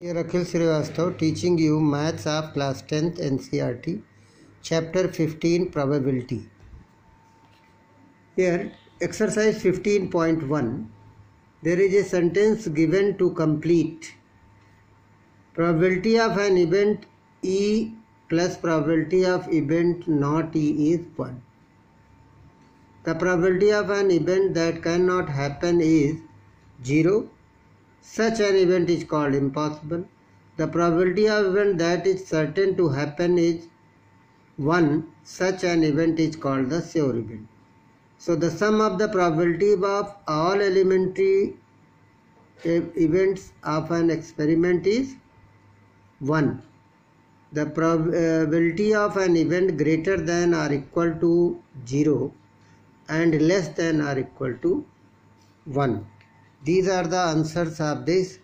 Here Akhil Srivastav teaching you Maths of Class 10th NCERT, Chapter 15 Probability. Here, exercise 15.1, there is a sentence given to complete. Probability of an event E plus probability of event not E is 1. The probability of an event that cannot happen is 0. Such an event is called impossible. The probability of event that is certain to happen is 1. Such an event is called the sure event. So the sum of the probability of all elementary events of an experiment is 1. The probability of an event greater than or equal to 0 and less than or equal to 1. These are the answers of this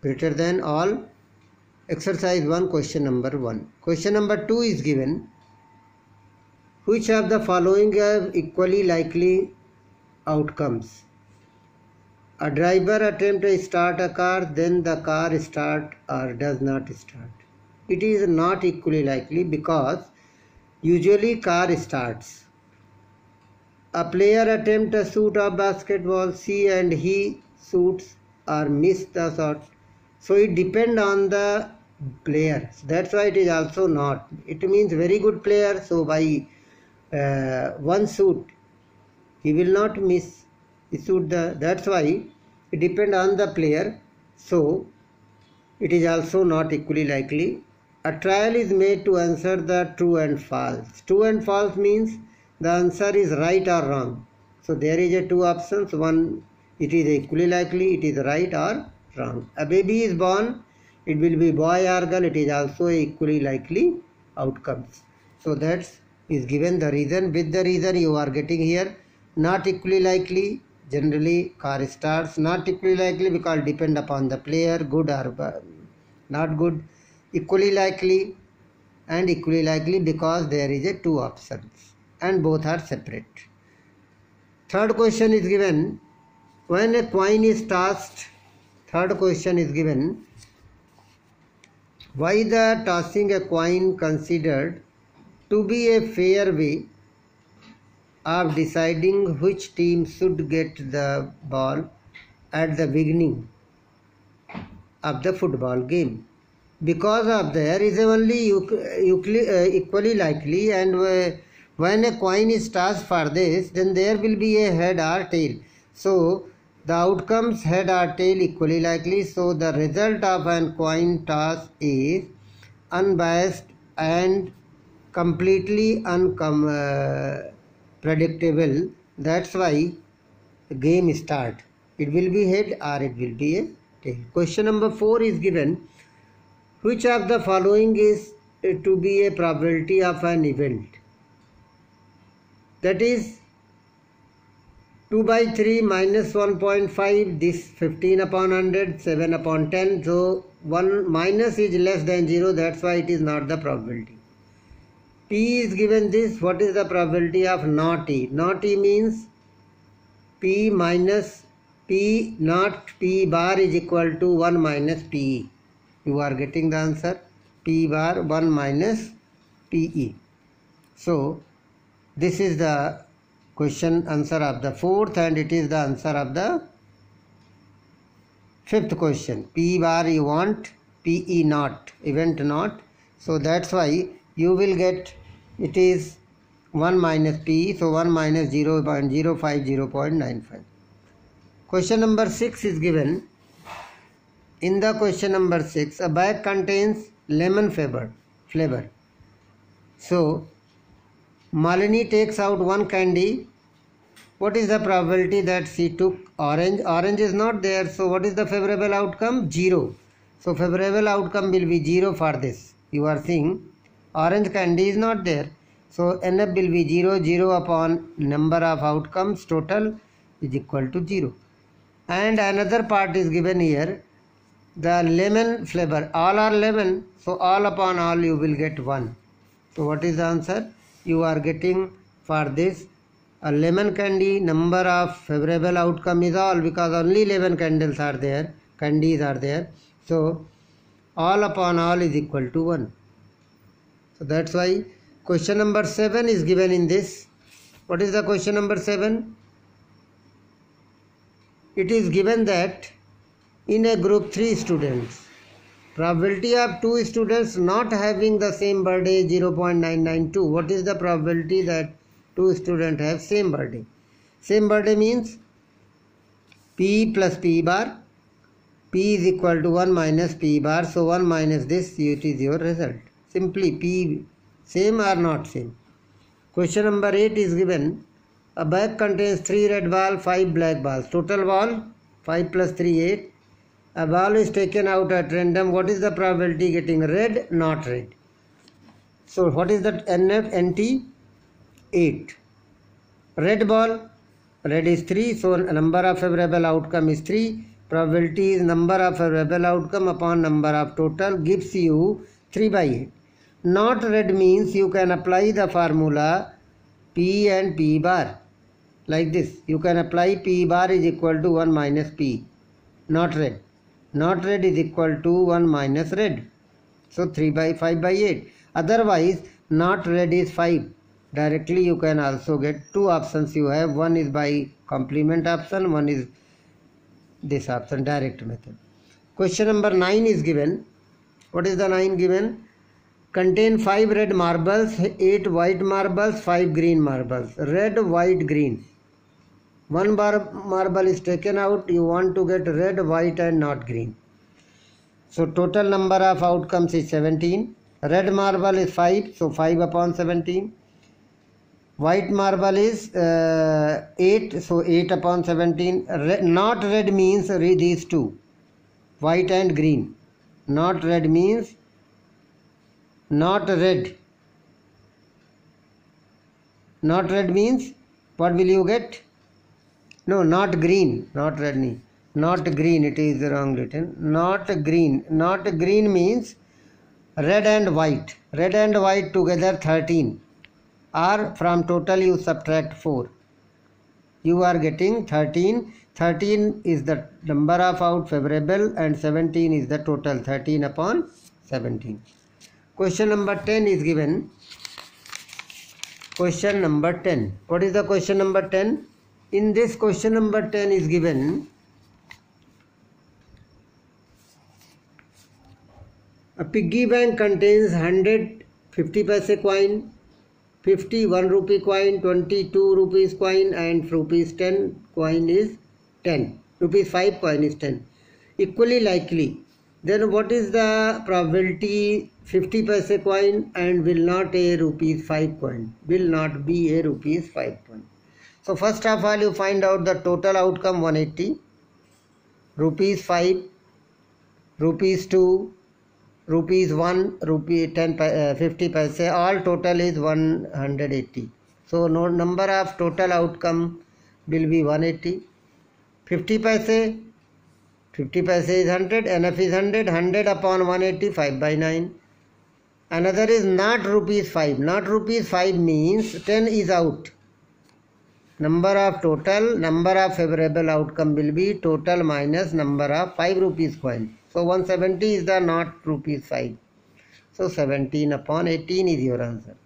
greater than all. Exercise 1, question number 1. Question number 2 is given. Which of the following have equally likely outcomes? A driver attempts to start a car, then the car starts or does not start. It is not equally likely because usually car starts. A player attempts a shoot of basketball, see and he shoots or miss the shot. So it depends on the player. That's why it is also not. It means very good player. So by one shoot, he will not miss. He shoot that's why it depends on the player. So it is also not equally likely. A trial is made to answer the true and false. True and false means the answer is right or wrong. So there is a two options. One, it is equally likely, it is right or wrong. A baby is born, it will be boy or girl, it is also equally likely outcomes. So that is given the reason. With the reason you are getting here, not equally likely, generally car starts, not equally likely because depend upon the player, good or not good, equally likely and equally likely because there is a two options and both are separate. Third question is given. When a coin is tossed, third question is given. Why the tossing a coin considered to be a fair way of deciding which team should get the ball at the beginning of the football game? Because of there is only equally likely, and when a coin is tossed for this, then there will be a head or tail. So the outcomes head or tail equally likely. So the result of an coin toss is unbiased and completely unpredictable. That's why the game start. It will be head or it will be a tail. Question number 4 is given. Which of the following is to be a probability of an event? That is 2 by 3 minus 1.5, this 15 upon 100, 7 upon 10. So 1 minus is less than 0, that's why it is not the probability. P is given this. What is the probability of not E? Not E means P minus P not P bar is equal to 1 minus PE. You are getting the answer. P bar 1 minus PE. So this is the question answer of the fourth and it is the answer of the fifth question. P bar you want, PE not, event not. So that's why you will get it is 1 minus PE. So 1 minus 0.05, 0.95. Question number 6 is given. In the question number 6, a bag contains lemon flavor. So Malini takes out one candy. What is the probability that she took orange? Orange is not there. So what is the favorable outcome? 0. So favorable outcome will be 0 for this. You are seeing orange candy is not there. So NF will be 0. 0 upon number of outcomes total is equal to 0. And another part is given here. The lemon flavor. All are lemon. So all upon all you will get 1. So what is the answer? You are getting for this a lemon candy, number of favorable outcome is all because only 11 candies are there. So all upon all is equal to 1. So that's why question number 7 is given in this. What is the question number 7? It is given that in a group 3 students, probability of 2 students not having the same birthday is 0.992. What is the probability that 2 students have same birthday? Same birthday means P plus P bar. P is equal to 1 minus P bar. So 1 minus this, it is your result. Simply P same or not same. Question number 8 is given. A bag contains 3 red balls, 5 black balls. Total ball 5 plus 3 8. A ball is taken out at random. What is the probability getting red, not red? So what is that NT? 8. Red ball, red is 3. So number of favorable outcome is 3. Probability is number of favorable outcome upon number of total gives you 3 by 8. Not red means you can apply the formula P and P bar. Like this. You can apply P bar is equal to 1 minus P. Not red. Not red is equal to 1 minus red. So 3 by 5 by 8. Otherwise, not red is 5. Directly you can also get 2 options you have. One is by complement option, one is this option, direct method. Question number 9 is given. What is the 9 given? Contain 5 red marbles, 8 white marbles, 5 green marbles. Red, white, green. One marble is taken out. You want to get red, white and not green. So total number of outcomes is 17. Red marble is 5. So 5 upon 17. White marble is 8. So 8 upon 17. Not red means read these two. White and green. Not red means not red. Not red means what will you get? No, not green, not red. Not green, it is wrong written. Not green. Not green means red and white. Red and white together 13. Or from total you subtract 4. You are getting 13. 13 is the number of out favorable and 17 is the total. 13 upon 17. Question number 10 is given. Question number 10. What is the question number 10? In this question number 10 is given a piggy bank contains 100 50 paise coin, 50 1 rupee coin, 22 rupees coin and rupees 10 coin is 10. Rupees 5 coin is 10. Equally likely. Then what is the probability 50 paise coin and will not a rupees 5 coin? Will not be a rupees 5 coin. So first of all you find out the total outcome 180, rupees 5, rupees 2, rupees 1, rupee 10, 50 paise, all total is 180. So no number of total outcome will be 180. 50 paise, 50 paise is 100, NF is 100, 100 upon 180, 5 by 9. Another is not rupees 5. Not rupees 5 means 10 is out. Number of total, number of favorable outcome will be total minus number of 5 rupees coin. So 170 is the not rupees 5. So 17 upon 18 is your answer.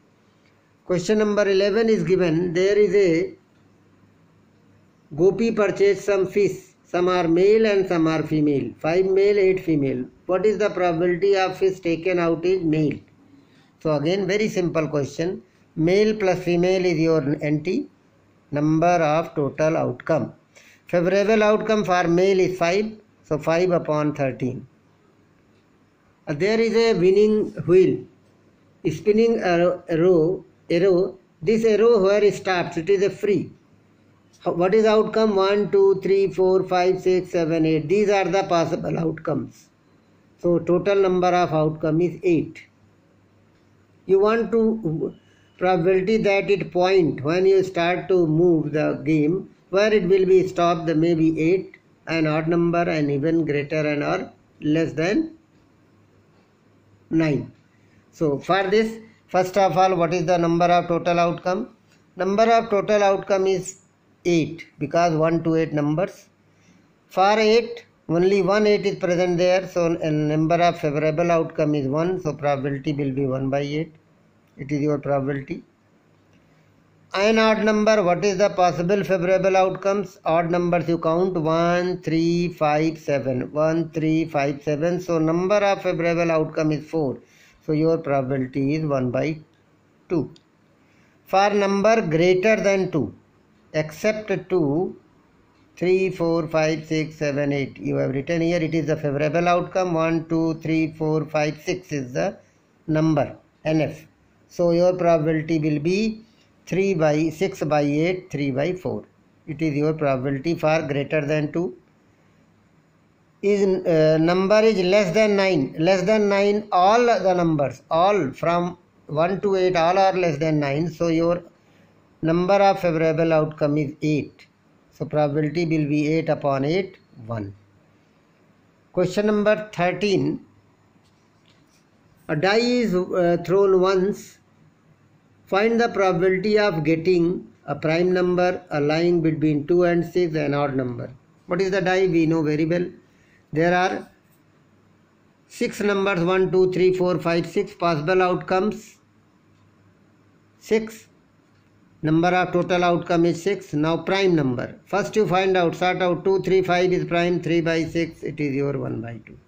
Question number 11 is given. There is a Gopi purchased some fish. Some are male and some are female. 5 male, 8 female. What is the probability of fish taken out is male? So again very simple question. Male plus female is your NT. Number of total outcome. Favorable outcome for male is 5. So 5 upon 13. There is a winning wheel. Spinning arrow. This arrow where it stops, it is a free. What is outcome? 1, 2, 3, 4, 5, 6, 7, 8. These are the possible outcomes. So total number of outcome is 8. You want to probability that it point when you start to move the game, where it will be stopped, maybe 8, an odd number, and even greater and or less than 9. So for this, first of all, what is the number of total outcome? Number of total outcome is 8 because 1 to 8 numbers. For 8, only 1 8 is present there, so a number of favorable outcome is 1, so probability will be 1 by 8. It is your probability. An odd number, what is the possible favorable outcomes? Odd numbers you count 1 3 5 7, 1 3 5 7, so number of favorable outcome is 4, so your probability is 1 by 2. For number greater than 2, except 2, 3 4 5 6 7 8, you have written here, it is the favorable outcome. 1 2 3 4 5 6 is the number NF, so your probability will be 3 by 6 by 8, 3 by 4. It is your probability for greater than 2. Is number is less than 9. Less than 9, all the numbers, all from 1 to 8, all are less than 9. So your number of favorable outcome is 8. So probability will be 8 upon 8, 1. Question number 13. A die is thrown once. Find the probability of getting a prime number, a lying between 2 and 6, an odd number. What is the die? We know very well. There are 6 numbers, 1, 2, 3, 4, 5, 6 possible outcomes. 6. Number of total outcome is 6. Now prime number. First you find out, sort out 2, 3, 5 is prime, 3 by 6, it is your 1 by 2.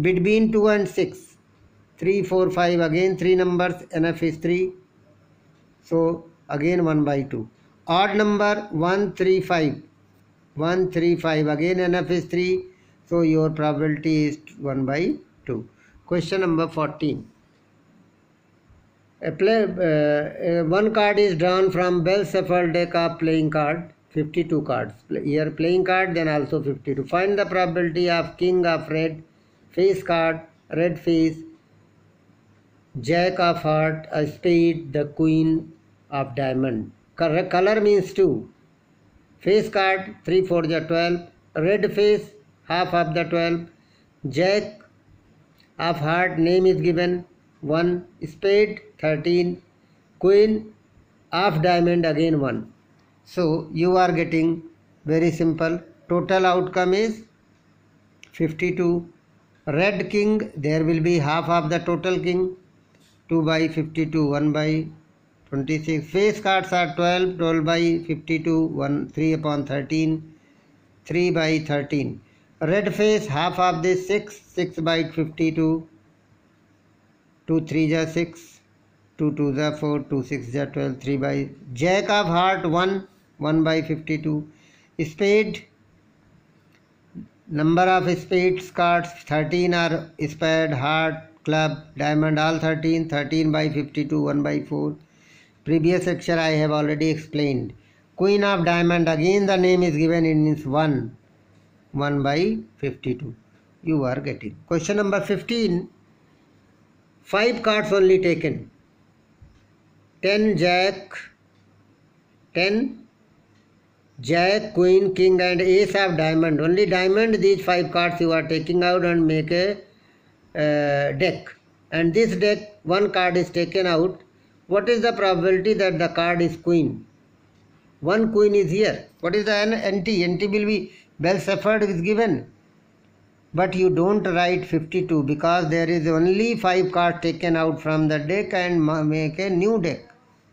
Between 2 and 6, 3, 4, 5, again 3 numbers, NF is 3. So again 1 by 2. Odd number 1, 3, 5. 1, 3, 5. Again NF is 3. So your probability is 1 by 2. Question number 14. One card is drawn from Bell Shuffle deck of playing card. 52 cards. Here playing card, then also 52. Find the probability of king of red, face card, red face, jack of heart, a spade, the queen of diamond. Color means 2. Face card 3 4 is 12. Red face half of the 12. Jack of heart name is given 1. Spade 13. Queen of diamond again 1. So you are getting very simple. Total outcome is 52. Red king, there will be half of the total king. 2 by 52, 1 by 26. Face cards are 12, 12 by 52, 1, 3 upon 13, 3 by 13. Red face, half of this 6, 6 by 52, 2 3 is 6, 2 2 is 4, 2 6 is 12, 3 by. Jack of heart 1, 1 by 52. Spade, number of spades cards 13 are spade, heart, club, diamond, all 13, 13 by 52, 1 by 4. Previous lecture I have already explained. Queen of diamond, again the name is given in 1, 1 by 52. You are getting. Question number 15. 5 cards only taken. 10 jack, 10 jack, queen, king and ace of diamond. Only diamond, these 5 cards you are taking out and make a deck. And this deck, 1 card is taken out. What is the probability that the card is queen? 1 queen is here. What is the NT? NT will be Bell Shuffle is given. But you don't write 52 because there is only 5 cards taken out from the deck and make a new deck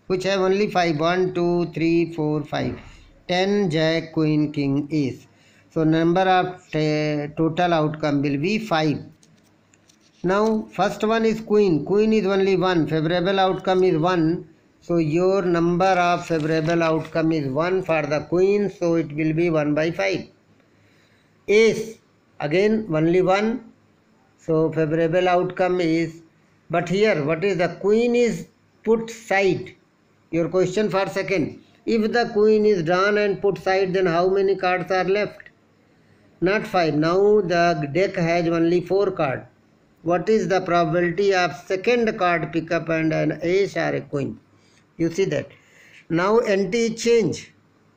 which have only 5. 1, 2, 3, 4, 5. 10 jack, queen, king, ace. So number of total outcome will be 5. Now first one is queen. Queen is only 1. Favorable outcome is 1. So your number of favorable outcome is 1 for the queen. So it will be 1 by 5. Ace, again only 1. So favorable outcome is, but here what is the queen is put side. Your question for second. If the queen is drawn and put side, then how many cards are left? Not 5. Now the deck has only 4 cards. What is the probability of second card pickup and an ace or a queen? You see that. Now NT change.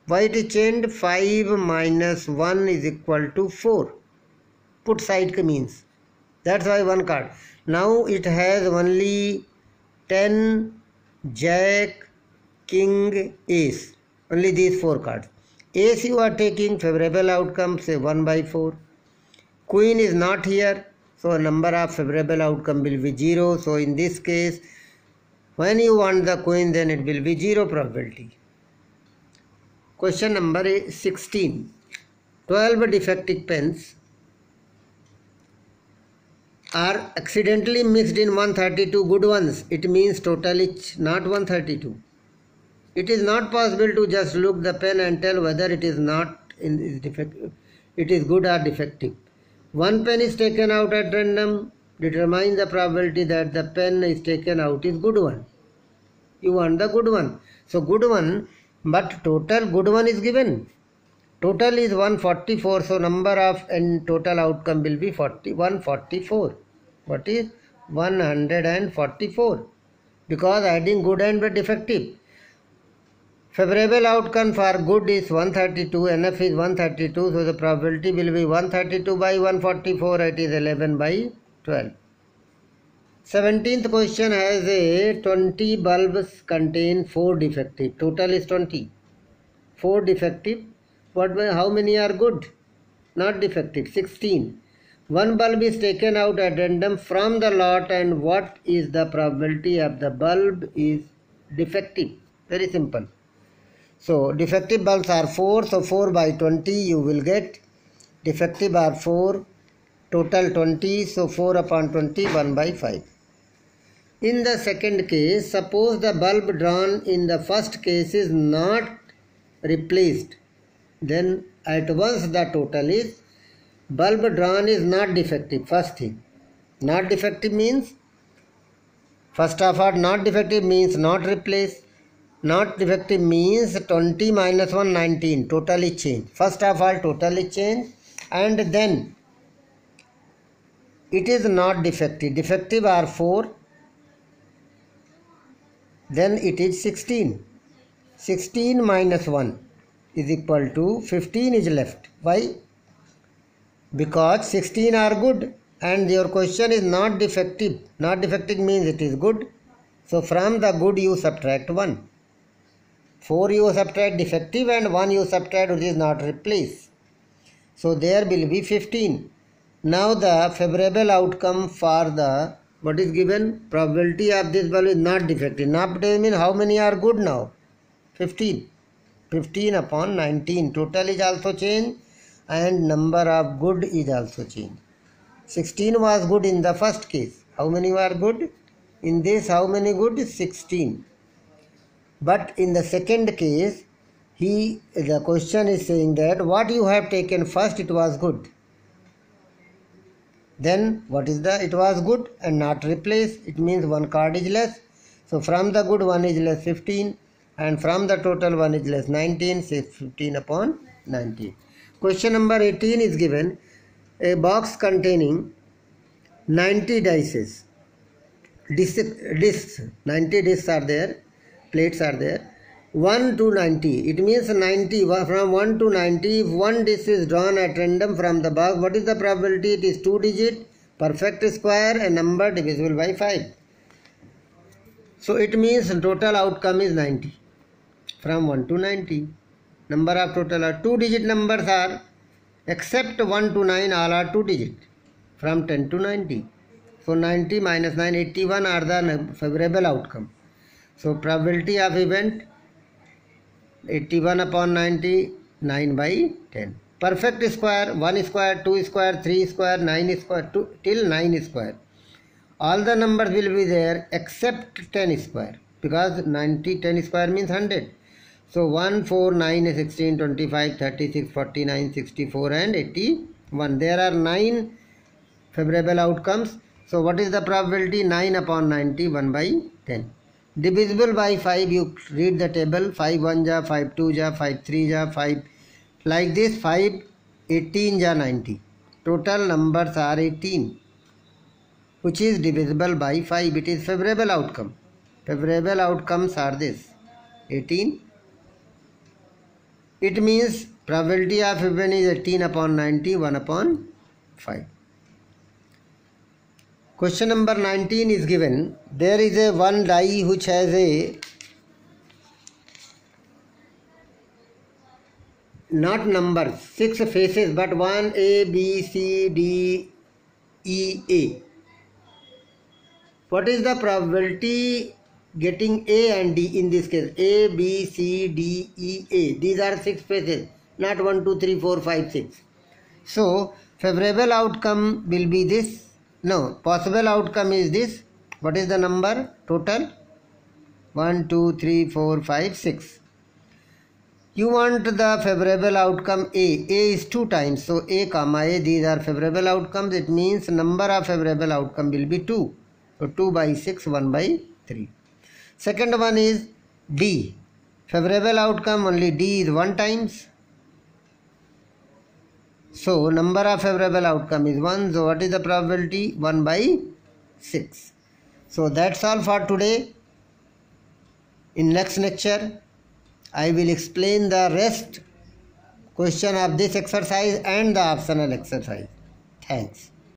Why it is changed? 5 minus 1 is equal to 4. Put side means. That's why 1 card. Now it has only 10 jack, king, ace. Only these 4 cards. Ace you are taking, favorable outcome say 1 by 4. Queen is not here, so number of favorable outcome will be 0. So in this case, when you want the queen, then it will be 0 probability. Question number 16. 12 defective pens are accidentally mixed in 132 good ones. It means total is not 132. It is not possible to just look the pen and tell whether it is it is good or defective. One pen is taken out at random. Determine the probability that the pen is taken out is good one. You want the good one. So good one, but total good one is given. Total is 144. So number of and total outcome will be 144. What is 144? Because adding good and defective. Favorable outcome for good is 132, NF is 132, so the probability will be 132 by 144, it is 11 by 12. 17th question has a 20 bulbs contain 4 defective, total is 20. 4 defective, how many are good? Not defective, 16. One bulb is taken out at random from the lot, and what is the probability of the bulb is defective? Very simple. So defective bulbs are 4, so 4 by 20 you will get. Defective are 4, total 20, so 4 upon 20, 1 by 5. In the second case, suppose the bulb drawn in the first case is not replaced. Then at once the total is, bulb drawn is not defective, first thing. Not defective means, first of all, not defective means not replaced. Not defective means 20 minus 1, 19. Total is changed. First of all, total is changed. And then it is not defective. Defective are 4. Then it is 16. 16 minus 1 is equal to 15 is left. Why? Because 16 are good. And your question is not defective. Not defective means it is good. So from the good you subtract 1. 4 you subtract defective and 1 you subtract which is not replaced. So there will be 15. Now the favorable outcome for the, what is given? Probability of this bulb is not defective. Not defective means how many are good now? 15. 15 upon 19. Total is also changed and number of good is also changed. 16 was good in the first case. How many were good? In this, how many good? 16. But in the second case, the question is saying that what you have taken first, it was good. Then what is it was good and not replaced. It means one card is less. So from the good 1 is less 15 and from the total 1 is less 19. Say 15 upon 19. Question number 18 is given. A box containing 90 discs. 90 discs are there. Plates are there. 1 to 90. It means 90. From 1 to 90, if one disc is drawn at random from the box, what is the probability? It is 2 digit, perfect square, a number divisible by 5. So it means total outcome is 90. From 1 to 90. Number of total are 2 digit numbers are, except 1 to 9, all are 2 digit. From 10 to 90. So 90 minus 9, 81 are the favorable outcome. So probability of event 81 upon 90, 9 by 10. Perfect square, 1 square, 2 square, 3 square, 9 square, till 9 square. All the numbers will be there except 10 square. Because 90, 10 square means 100. So 1, 4, 9, 16, 25, 36, 49, 64 and 81. There are 9 favorable outcomes. So what is the probability? 9 upon 90, 1 by 10. Divisible by 5, you read the table. 5 1 ja, 5 2 ja, 5 3 ja, 5. Like this, 5, 18 ja, 90. Total numbers are 18. Which is divisible by 5. It is favorable outcome. Favorable outcomes are this. 18. It means probability of event is 18 upon 90, 1 upon 5. Question number 19 is given. There is a one die which has a not numbers, 6 faces, but 1 A, B, C, D, E, A. What is the probability getting A and D in this case? A, B, C, D, E, A. These are 6 faces, not 1, 2, 3, 4, 5, 6. So, favorable outcome will be this. No, possible outcome is this. What is the number total? 1, 2, 3, 4, 5, 6. You want the favorable outcome A. A is 2 times. So, A comma A, these are favorable outcomes. It means number of favorable outcome will be 2. So, 2 by 6, 1 by 3. Second one is D. Favorable outcome only D is 1 times. So, number of favorable outcome is 1. So, what is the probability? 1 by 6. So, that's all for today. In next lecture, I will explain the rest question of this exercise and the optional exercise. Thanks.